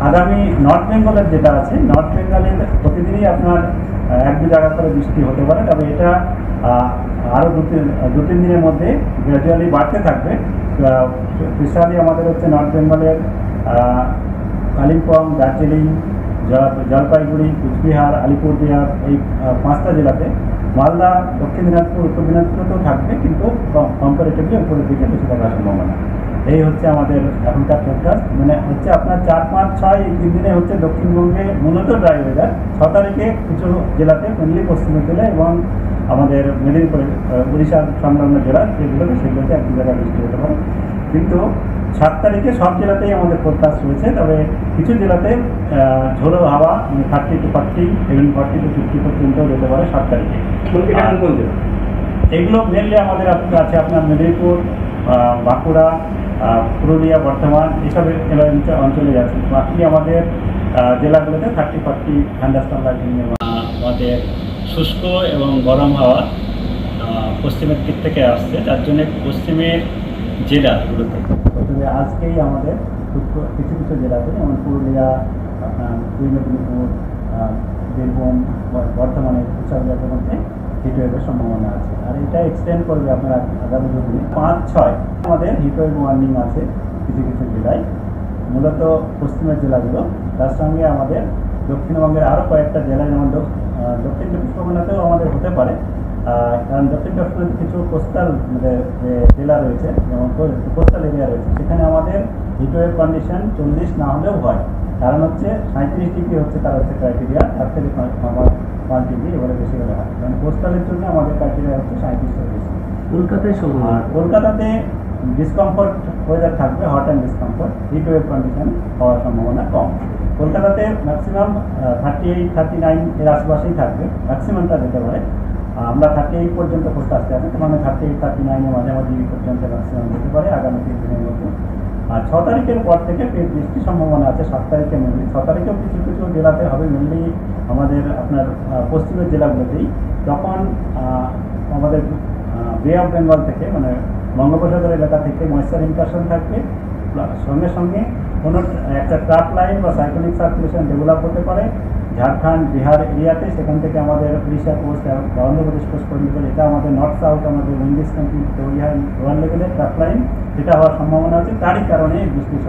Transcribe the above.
আগামী নর্থ বেঙ্গলের যেটা আছে, নর্থ বেঙ্গলের প্রতিদিনই আপনার এক দু জায়গা করে বৃষ্টি হতে পারে, তবে এটা আরও দু তিন দিনের মধ্যে গ্র্যাজুয়ালি বাড়তে থাকবে। স্পেশালি আমাদের হচ্ছে নর্থ বেঙ্গলের কালিম্পং, দার্জিলিং, জলপাইগুড়ি, কুচবিহার, আলিপুরদুয়ার এই 5টা জেলাতে, মালদা, দক্ষিণ দিনাজপুর, উত্তর দিনাজপুরেও থাকবে, কিন্তু কম্পারেটিভলি উপরের দিকে বেশি থাকার সম্ভাবনা। এই হচ্ছে আমাদের এখনকার ফোরকাস্ট। মানে হচ্ছে আপনার 4, 5, 6 এই 3 দিনে হচ্ছে দক্ষিণবঙ্গে মূলত ড্রাই ওয়েদার। 6 তারিখে কিছু জেলাতে, মেনলি পশ্চিমের জেলা এবং আমাদের মেদিনীপুরের উড়িষ্যার সংলগ্ন জেলা সেগুলোতে এক দু জায়গায় বৃষ্টি হতে পারে। কিন্তু 7 তারিখে সব জেলাতেই আমাদের ফোরকাস্ট রয়েছে, তবে কিছু জেলাতে ঝোড়ো হাওয়া 30 to 40, even 40 to 50 পর্যন্তও যেতে পারে 7 তারিখে। এগুলো মেনলি আমাদের আছে আপনার মেদিনীপুর, বাঁকুড়া, পুরুলিয়া, বর্ধমান এইসব অঞ্চলে যাচ্ছে। বাকি আমাদের জেলাগুলোতে 30-40 থান্ডারস্টর্ম লাইটনিং আমাদের শুষ্ক এবং গরম হাওয়া পশ্চিমের দিক থেকে আসছে, যার জন্য পশ্চিমের জেলাগুলোতে প্রথমে আজকেই আমাদের কিছু কিছু জেলাতে, যেমন পুরুলিয়া, দুই মেদিনীপুর, বীরভূম, বর্ধমানের এইসব জায়গার মধ্যে হিটওয়েভের সম্ভাবনা আছে। আর এটা এক্সটেন্ড করবে আপনার আগামী দিনে 5-6 আমাদের হিটওয়েভ ওয়ার্নিং আছে কিছু কিছু জেলায়, মূলত পশ্চিমের জেলাগুলো। তার সঙ্গে আমাদের দক্ষিণবঙ্গের আরও কয়েকটা জেলা, যেমন দক্ষিণ চব্বিশ পরগনাতেও আমাদের হতে পারে, কারণ দক্ষিণ চব্বিশ পরগনাতে কিছু কোস্টাল জেলা রয়েছে, যেমন কোস্টাল এরিয়া রয়েছে, সেখানে আমাদের হিটওয়েভ কন্ডিশন 40 না হলেও হয়। কারণ হচ্ছে 37 ডিগ্রি হচ্ছে তার হচ্ছে ক্রাইটেরিয়া, তার থেকে 5 ডিগ্রি এবারে বেশি হলে হয়। কারণ কোস্টালের জন্য আমাদের ক্রাইটেরিয়া হচ্ছে 37-এর বেশি। কলকাতাতে ডিসকমফোর্ট ওয়েদার থাকবে, hot and discomfort, heatwave condition হওয়ার সম্ভাবনা কম। কলকাতাতে ম্যাক্সিমাম 38-39 এর আশেপাশেই থাকবে, ম্যাক্সিমামটা যেতে পারে। আমরা 38 পর্যন্ত ফোরকাস্টে আছে, মানে 38-39 এর মাঝামাঝি পর্যন্ত ম্যাক্সিমাম যেতে পারে আগামী 3 দিনের মধ্যে। আর 6 তারিখের পর থেকে বৃষ্টির সম্ভাবনা আছে। 7 তারিখে মেনলি, 6 তারিখেও কিছু কিছু জেলাতে হবে, মেনলি আমাদের আপনার পশ্চিমের জেলাগুলোতেই। তখন আমাদের বে অফ বেঙ্গল থেকে, মানে বঙ্গোপসাগর এলাকা থেকে ময়েশ্চার ইনকারশন থাকবে, সঙ্গে সঙ্গে কোনো একটা ট্রাফ লাইন বা সাইক্লোনিক সার্কুলেশন ডেভেলপ হতে পারে ঝাড়খণ্ড, বিহার এরিয়াতে। সেখান থেকে আমাদের উড়িষ্যা কোস্ট, অন্ধ্রপ্রদেশ কোস্ট পর্যন্ত, এটা আমাদের নর্থ সাউথ আমাদের উইন্ডিজ কান্ট্রি তৈরি হয় লোয়ার লেভেলের ট্রাফ লাইন, সেটা হওয়ার সম্ভাবনা আছে। তারই কারণে বৃষ্টির